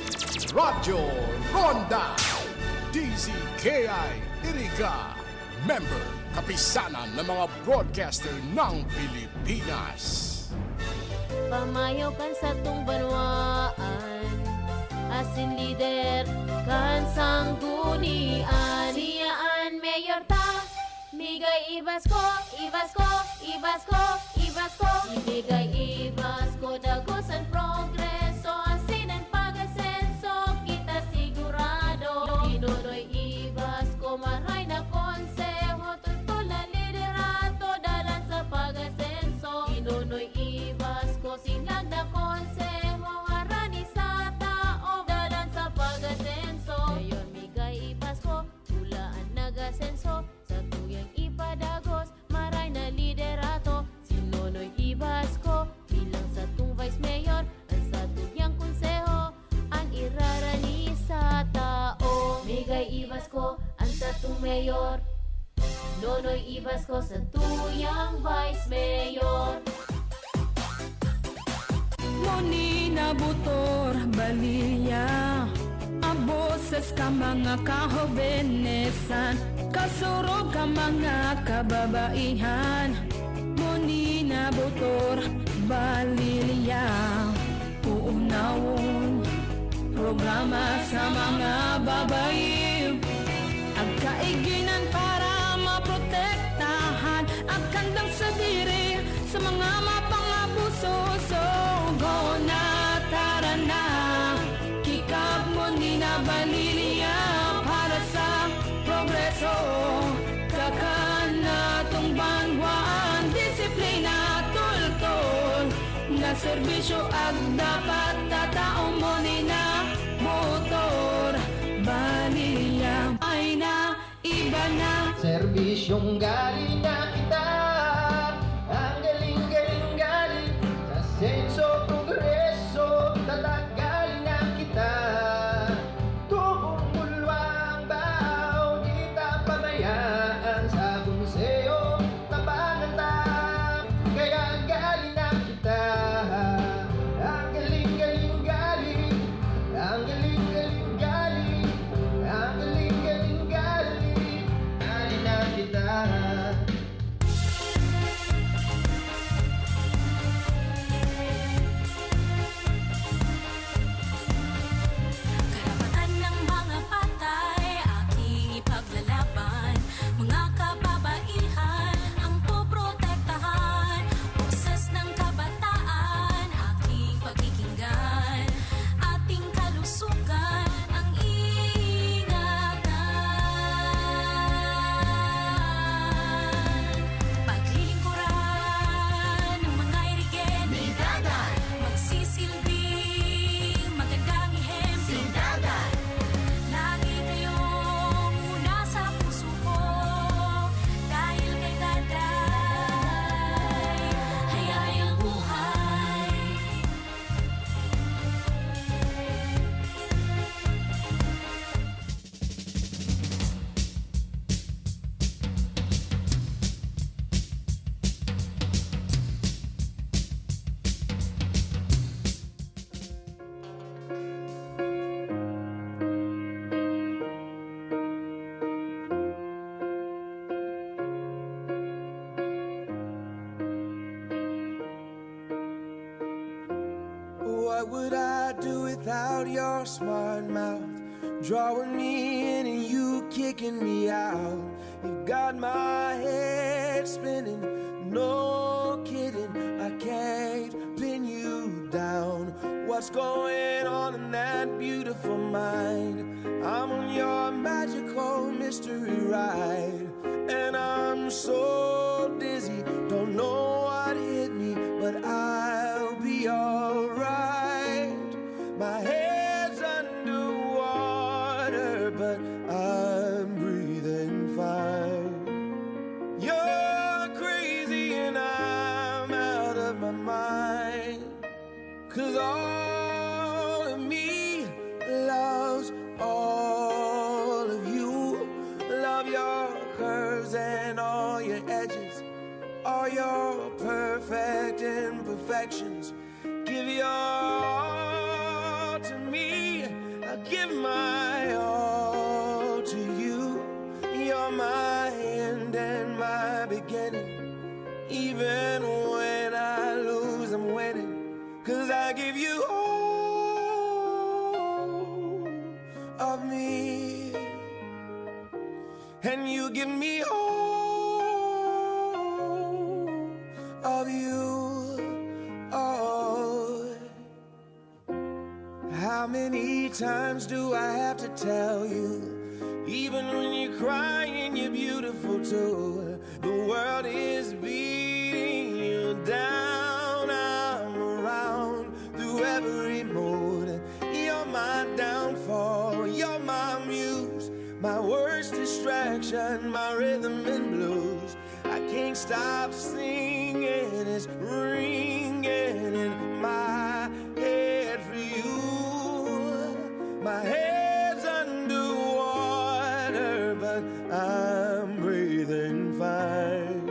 Speaker 9: Radyo Ronda, DZKI Iriga, member kapisanan ng mga broadcaster ng Pilipinas.
Speaker 7: Pamayaw kan sa tung banwaan, asin lider kan sang dunian. Siyaan mayor ta, migay ibas ko, ibas ko, ibas ko, ibas ko. Ibigay ibas ko, dagosan progreso, asin ang pag-asenso, kita sigurado. Inunoy ibas ko, maray na konseho, tutol na liderato, dalan sa pag-asenso. Inunoy ibas ko, sinag na konseho, harani sa tao, dalan sa pag-asenso. Ngayon migay ibas ko, tulaan nag-asenso, sa tuyang ipadagos, maray na liderato. Sinunoy ibas ko, bilang sa tung vice mayor, ang sa tuyang konseho, ang irarani sa tao. Migay ibas ko, ang sa tung mayor, nonoy ibas ko sa tuyang vice mayor.
Speaker 11: Monina Butor Balia, aboses ka mga kahobenesan, kasurog ka mga kababaihan. Monina Butor Balia, uunawon programa sa mga babae, agkaiginan para maprotektahan ang kandang sa diri sa mga mapangabuso. So go na, tara na, kikap mo ni na Balilia para sa progreso. Kakana tong banwaan, disiplina tultol na serbisyo ag dapat tatao mo ni na motor. Balilia ay na, iba na.
Speaker 3: Serbisyong galing na kita, ang galing-galing galing sa senso progreso, tatagaling na kita. Tumulwang bao, di ta pabayaan sa konseo na panatag, kaya galing na kita. Ang galing-galing galing, ang galing-galing galing, ang galing-galing galing, galing na kita.
Speaker 11: Karapatan ng mga patay, aking ipaglalaban. Mga kababaihan, ang poprotektahan. Boses ng kabataan, aking pagkikinggan. Ating kalusugan, ang ingatan. Paglilingkuran ng mga irigen, magsisilbing magandang ihemplo. Lagi kayong una sa puso ko, dahil kay Daday, hayay ang buhay.
Speaker 3: What would I do without your smart mouth? Drawing me in and you kicking me out. You got my head spinning, no kidding. I can't pin you down. What's going on in that beautiful mind? I'm on your magical mystery ride, and I'm so dizzy, don't know what hit me, but I'll be alright. My head's underwater, but I'm breathing fine. You're crazy and I'm out of my mind, 'cause all of me loves all of you. Love your curves and all your edges, all your perfect imperfections. Give your all give my all to you. You're my end and my beginning. Even when I lose, I'm winning. 'Cause I give you all of me, and you give me all of you. Oh, how many times do I have to tell you? Even when you're crying, you're beautiful too. The world is beating you down. I'm around through every mood. You're my downfall, you're my muse, my worst distraction, my rhythm and blues. I can't stop singing, it's ringing in my head for you. My head's underwater, but I'm breathing fine.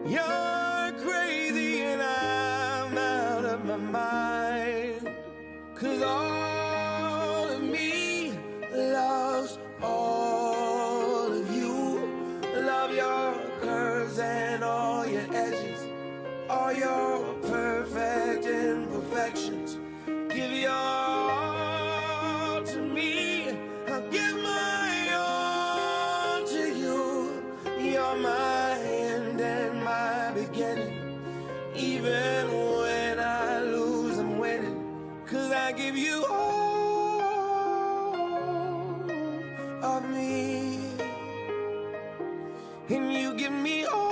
Speaker 3: You're crazy and I'm out of my mind. 'Cause all of me loves all of you. Love your curves and all your edges, all your perfect imperfections. Give your all to me, I'll give my all to you. You're my end and my beginning. Even when I lose, I'm winning. 'Cause I give you all of me, and you give me all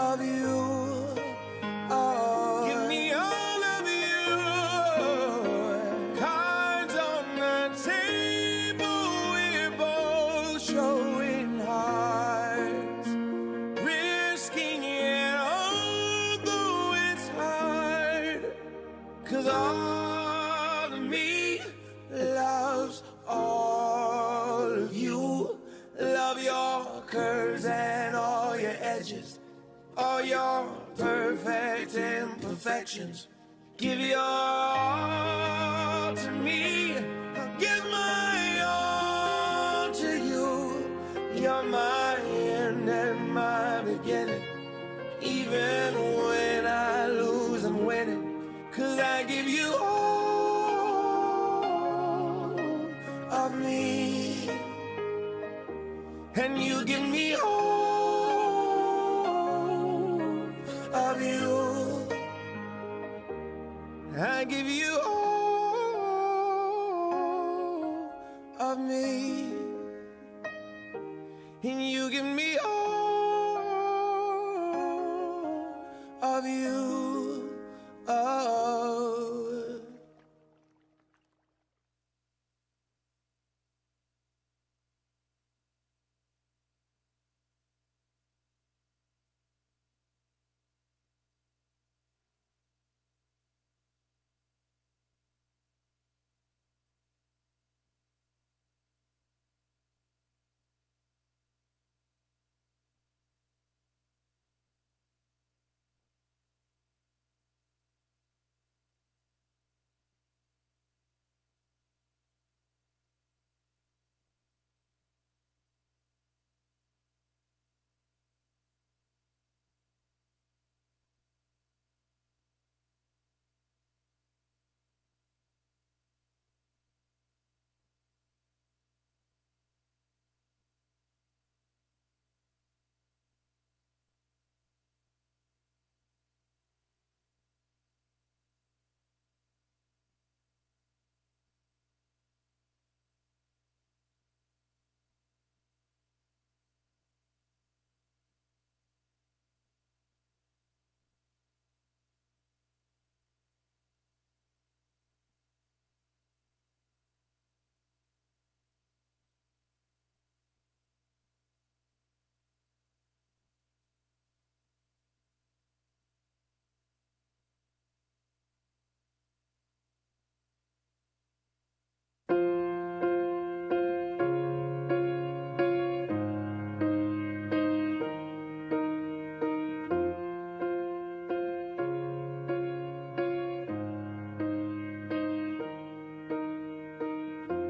Speaker 3: of you. Oh, give me all of you. Cards on the table, we're both showing hearts, risking it although it's hard. 'Cause all of me loves all of you. Love your curves and all your edges, all your perfect imperfections. Give your all to me, I'll give my all to you. You're my end and my beginning. Even when I lose, I'm winning. 'Cause I give you all of me, and you give me all of you. I give you all of me, and you give me